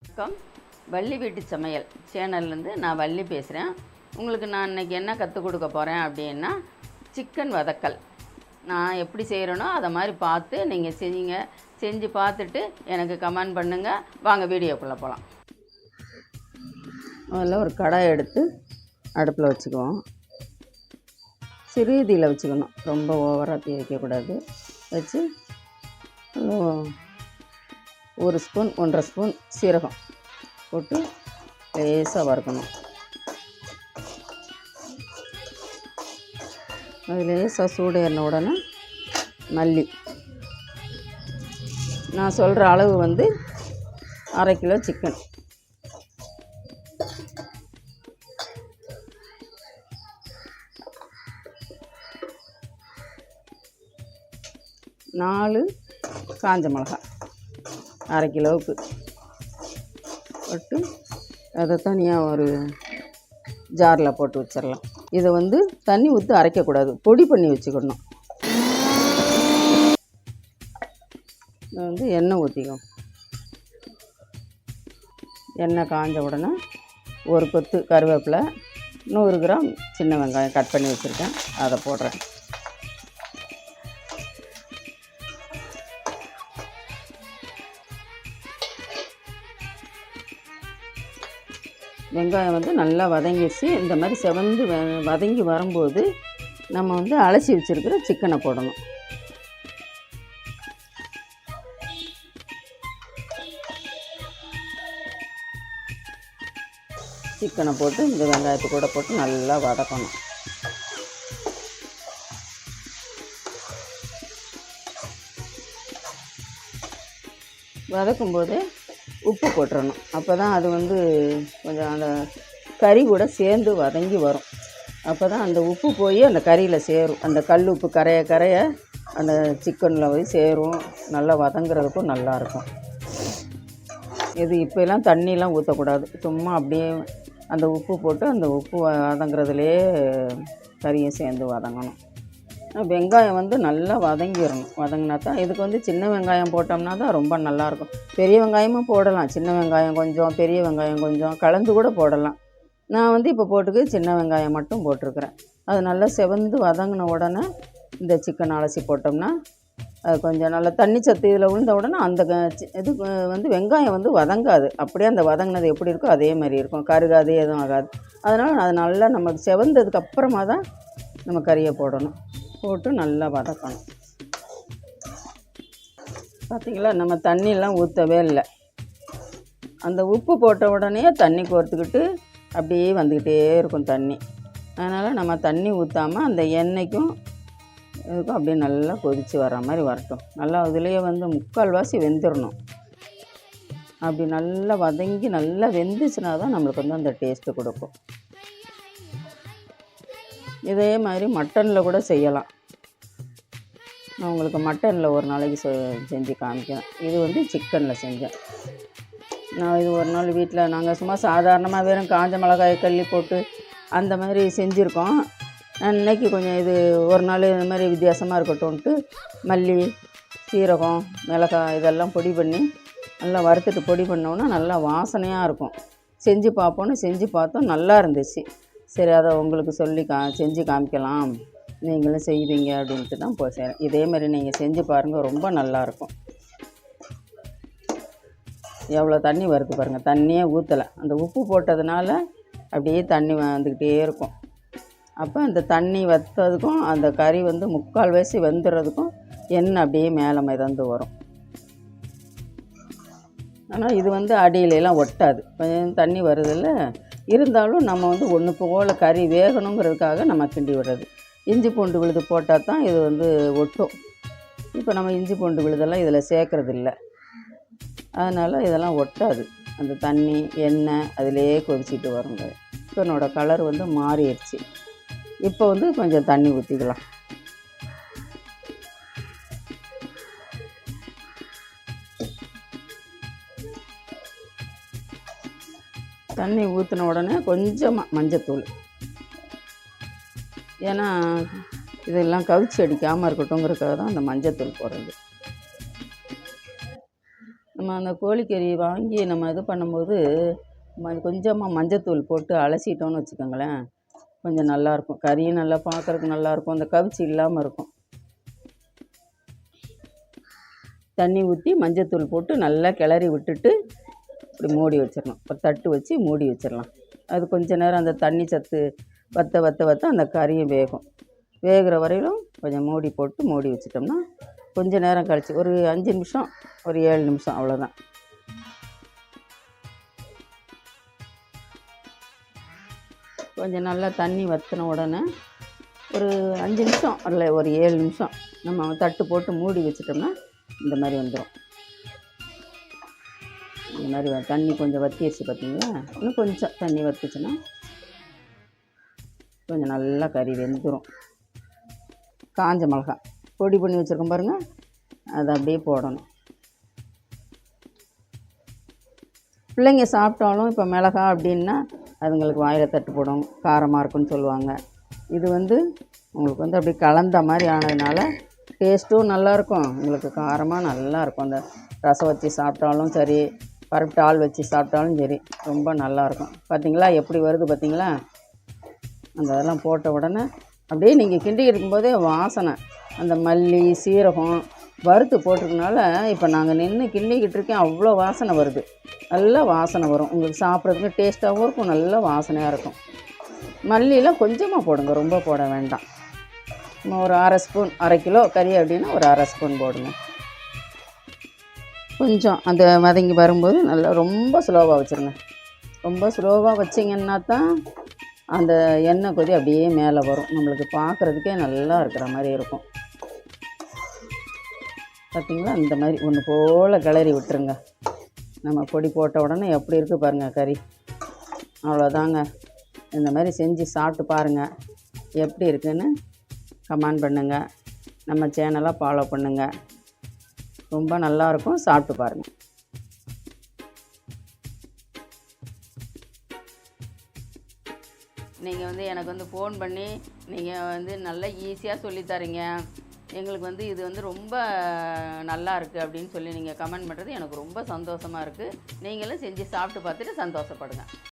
வணக்கம். வள்ளி வீட்டு சமையல் சேனல்லேருந்து நான் வள்ளி பேசுகிறேன். உங்களுக்கு நான் இன்றைக்கி என்ன கற்றுக் கொடுக்க போகிறேன் அப்படின்னா, சிக்கன் வதக்கல். நான் எப்படி செய்கிறேனோ அதை மாதிரி பார்த்து நீங்கள் செஞ்சு பார்த்துட்டு எனக்கு கமெண்ட் பண்ணுங்கள். வாங்க வீடியோக்குள்ளே போகலாம். முதல்ல ஒரு கடாய் எடுத்து அடுப்பில் வச்சுக்குவோம். சிறு தீயில் வச்சுக்கணும், ரொம்ப ஓவராக தீ வைக்கக்கூடாது. வச்சு ஒரு ஸ்பூன் 1.5 ஸ்பூன் சீரகம் போட்டு லேசாக வறுக்கணும். அது லேசாக சூடு ஏறின உடனே மல்லி, நான் சொல்கிற அளவு வந்து 1/2 கிலோ சிக்கன். நாலு காஞ்ச மிளகாய் 1/2 கிலோவுக்கு போட்டு அதை தனியாக ஒரு ஜாரில் போட்டு வச்சிடலாம். இதை வந்து தண்ணி ஊற்றி அரைக்கக்கூடாது, பொடி பண்ணி வச்சுக்கணும். இதை வந்து எண்ணெய் ஊற்றிக்கும். எண்ணெய் காஞ்ச உடனே ஒரு கொத்து கருவேப்பிலை, 100 கிராம் சின்ன வெங்காயம் கட் பண்ணி வச்சுருக்கேன், அதை போடுறேன். வெங்காயம் வந்து நல்லா வதங்கிச்சு. இந்த மாதிரி செவந்து வதங்கி வரும்போது நம்ம வந்து அலசி வச்சுருக்கிற சிக்கனை போடணும். சிக்கனை போட்டு இந்த வெங்காயத்தை கூட போட்டு நல்லா வதக்கணும். வதக்கும்போது உப்பு போட்டுறணும். அப்போ தான் அது வந்து கொஞ்சம் அந்த கறி கூட சேர்ந்து வதங்கி வரும். அப்போ தான் அந்த உப்பு போய் அந்த கறியில் சேரும். அந்த கல் உப்பு கரைய அந்த சிக்கனில் போய் சேரும். நல்லா வதங்குறதுக்கும் நல்லாயிருக்கும். இது இப்போலாம் தண்ணிலாம் ஊற்றக்கூடாது, சும்மா அப்படியே அந்த உப்பு போட்டு அந்த உப்பு வதங்குறதுலேயே கறியும் சேர்ந்து வதங்கணும். வெங்காயம் வந்து நல்லா வதங்கிடணும். வதங்கினா தான் இதுக்கு வந்து சின்ன வெங்காயம் போட்டோம்னா தான் ரொம்ப நல்லாயிருக்கும். பெரிய வெங்காயமும் போடலாம், சின்ன வெங்காயம் கொஞ்சம் பெரிய வெங்காயம் கொஞ்சம் கலந்து கூட போடலாம். நான் வந்து இப்போ போட்டுக்கு சின்ன வெங்காயம் மட்டும் போட்டிருக்கிறேன். அது நல்லா செவந்து வதங்கின உடனே இந்த சிக்கன் அலசி போட்டோம்னா அது கொஞ்சம் நல்லா தண்ணி சத்து இதில் விழுந்த உடனே அந்த இது வந்து வெங்காயம் வந்து வதங்காது. அப்படியே அந்த வதங்கினது எப்படி இருக்கோ அதே மாதிரி இருக்கும், கருகாது, எதுவும் ஆகாது. அதனால் அது நல்லா நமக்கு செவந்ததுக்கு அப்புறமா தான் நம்ம கறியை போடணும். போட்டு நல்லா வதக்கணும். பார்த்திங்களா, நம்ம தண்ணியெலாம் ஊற்றவே இல்லை. அந்த உப்பு போட்ட உடனே தண்ணி கோர்த்துக்கிட்டு அப்படியே வந்துக்கிட்டே இருக்கும் தண்ணி. அதனால் நம்ம தண்ணி ஊற்றாமல் அந்த எண்ணெய்க்கும் இதுக்கும் அப்படியே நல்லா கொதித்து வர்ற மாதிரி வரட்டும். நல்லா இதுலேயே வந்து 3/4 வெந்துடணும். அப்படி நல்லா வதங்கி நல்லா வெந்துச்சுன்னா தான் நம்மளுக்கு வந்து அந்த டேஸ்ட்டு கொடுக்கும். இதே மாதிரி மட்டனில் கூட செய்யலாம். நான் உங்களுக்கு மட்டனில் ஒரு நாளைக்கு செஞ்சு காமிக்கிறேன். இது வந்து சிக்கனில் செஞ்சேன். நான் இது ஒரு நாள் வீட்டில் நாங்கள் சும்மா சாதாரணமாக வெறும் காஞ்ச மிளகாய் கிள்ளி போட்டு அந்த மாதிரி செஞ்சுருக்கோம். நான் இன்றைக்கி கொஞ்சம் இது ஒரு நாள் இந்த மாதிரி வித்தியாசமாக இருக்கட்டும்ன்ட்டு மல்லி, சீரகம், மிளகாய் இதெல்லாம் பொடி பண்ணி நல்லா வறுத்துட்டு பொடி பண்ணோன்னா நல்லா வாசனையாக இருக்கும். செஞ்சு பார்ப்போன்னு செஞ்சு பார்த்தோம், நல்லா இருந்துச்சு. சரி, அதை உங்களுக்கு சொல்லி செஞ்சு காமிக்கலாம், நீங்களும் செய்வீங்க அப்படின்ட்டு தான் செய்கிறேன். இதே மாதிரி நீங்கள் செஞ்சு பாருங்கள், ரொம்ப நல்லாயிருக்கும். எவ்வளோ தண்ணி வருது பாருங்கள், தண்ணியே ஊற்றலை. அந்த உப்பு போட்டதுனால அப்படியே தண்ணி வந்துக்கிட்டே இருக்கும். அப்போ அந்த தண்ணி வற்றதுக்கும் அந்த கறி வந்து 3/4 வெந்துடுறதுக்கும் எண்ணெய் அப்படியே மேலே மிதந்து வரும். ஆனால் இது வந்து அடியிலலாம் ஒட்டாது, கொஞ்சம் தண்ணி வருதில்ல. இருந்தாலும் நம்ம வந்து ஒன்று போல் கறி வேகணுங்கிறதுக்காக நம்ம கிண்டி விடுறது. இஞ்சி பூண்டு விழுது போட்டால் தான் இது வந்து ஒட்டும். இப்போ நம்ம இஞ்சி பூண்டு விழுதெல்லாம் இதில் சேர்க்குறதில்ல, அதனால் இதெல்லாம் ஒட்டாது. அந்த தண்ணி எண்ணெய் அதிலே கொதிச்சிட்டு வருங்க. சிக்கனோட கலர் வந்து மாறிடுச்சு. இப்போ வந்து கொஞ்சம் தண்ணி ஊற்றிக்கலாம். தண்ணி ஊற்றின உடனே கொஞ்சமாக மஞ்சத்தூள், ஏன்னா இதெல்லாம் கவிச்சி அடிக்காமல் இருக்கட்டும்ங்கிறதுக்காக தான் அந்த மஞ்சத்தூள் போடுறது. நம்ம நம்ம அந்த கோழிக்கறி வாங்கி நம்ம இது பண்ணும்போது கொஞ்சமாக மஞ்சத்தூள் போட்டு அலசிட்டோன்னு வச்சுக்கோங்களேன், கொஞ்சம் நல்லாயிருக்கும். கறியும் நல்லா பார்க்குறதுக்கு நல்லாயிருக்கும், அந்த கவிச்சி இல்லாமல் இருக்கும். தண்ணி ஊற்றி மஞ்சத்தூள் போட்டு நல்லா கிளறி விட்டுட்டு இப்படி மூடி வச்சிடணும். ஒரு தட்டு வச்சு மூடி வச்சிடலாம். அது கொஞ்ச நேரம் அந்த தண்ணி சத்து வற்ற அந்த கறியும் வேகும். வேகிற வரையிலும் கொஞ்சம் மூடி போட்டு மூடி வச்சிட்டோம்னா கொஞ்சம் நேரம் கழிச்சு ஒரு 5 நிமிஷம், ஒரு 7 நிமிஷம் அவ்வளோதான். கொஞ்சம் நல்லா தண்ணி வற்றின உடனே ஒரு 5 நிமிஷம் இல்லை ஒரு 7 நிமிஷம் நம்ம தட்டு போட்டு மூடி வச்சிட்டோம்னா இந்த மாதிரி வந்துடும். இந்த மாதிரி தண்ணி கொஞ்சம் வற்றிடுச்சு பார்த்தீங்களா? இன்னும் கொஞ்சம் தண்ணி வற்றுச்சுன்னா கொஞ்சம் நல்லா கறி வெந்துடும். காஞ்ச மிளகா பொடி பண்ணி வச்சுருக்கோம் பாருங்கள், அதை அப்படியே போடணும். பிள்ளைங்க சாப்பிட்டாலும் இப்போ மிளகா அப்படின்னா அதுங்களுக்கு வாயில் தட்டு போடும், காரமாக இருக்குன்னு சொல்லுவாங்க. இது உங்களுக்கு அப்படி கலந்த மாதிரி ஆனதுனால டேஸ்ட்டும் நல்லாயிருக்கும், உங்களுக்கு காரமாக நல்லாயிருக்கும். அந்த ரசம் வச்சு சாப்பிட்டாலும் சரி, பருப்பு டால் வச்சு சாப்பிட்டாலும் சரி, ரொம்ப நல்லாயிருக்கும். பார்த்திங்களா எப்படி வருது பார்த்திங்களா? அந்த இதெல்லாம் போட்ட உடனே அப்படியே நீங்கள் கிண்டிக்கிட்டு இருக்கும்போதே வாசனை, அந்த மல்லி சீரகம் வறுத்து போட்டிருக்கனால இப்போ நாங்கள் நின்று கிண்டிக்கிட்டு இருக்கேன், அவ்வளோ வாசனை வருது. நல்ல வாசனை வரும், உங்களுக்கு சாப்பிட்றதுக்கு டேஸ்ட்டாகவும் இருக்கும், நல்ல வாசனையாக இருக்கும். மல்லியெலாம் கொஞ்சமாக போடுங்க, ரொம்ப போட வேண்டாம். ஒரு 1/2 ஸ்பூன், 1/2 கிலோ கறி அப்படின்னா ஒரு 1/2 ஸ்பூன் போடுங்க. கொஞ்சம் அந்த வதங்கி வரும்போது நல்லா ரொம்ப ஸ்லோவாக வச்சுருங்க. ரொம்ப ஸ்லோவாக வச்சிங்கன்னா தான் அந்த எண்ணெய் கொதி அப்படியே மேலே வரும், நம்மளுக்கு பார்க்குறதுக்கே நல்லா இருக்கிற மாதிரி இருக்கும். பார்த்திங்களா? இந்த மாதிரி ஒன்று போல் கிளறி விட்டுருங்க. நம்ம பொடி போட்ட உடனே எப்படி இருக்குது பாருங்கள் கறி. அவ்வளோதாங்க. இந்த மாதிரி செஞ்சு சாப்பிட்டு பாருங்கள், எப்படி இருக்குன்னு கமெண்ட் பண்ணுங்கள். நம்ம சேனலை ஃபாலோ பண்ணுங்கள், ரொம்ப நல்லாயிருக்கும். சாப்பிட்டு பாருங்கள். நீங்கள் எனக்கு ஃபோன் பண்ணி நீங்கள் நல்லா ஈஸியாக சொல்லித்தரீங்க, எங்களுக்கு இது ரொம்ப நல்லா இருக்குது அப்படின்னு சொல்லி நீங்கள் கமெண்ட் பண்ணுறது எனக்கு ரொம்ப சந்தோஷமாக இருக்குது. நீங்களும் செஞ்சு சாப்பிட்டு பார்த்துட்டு சந்தோஷப்படுங்க.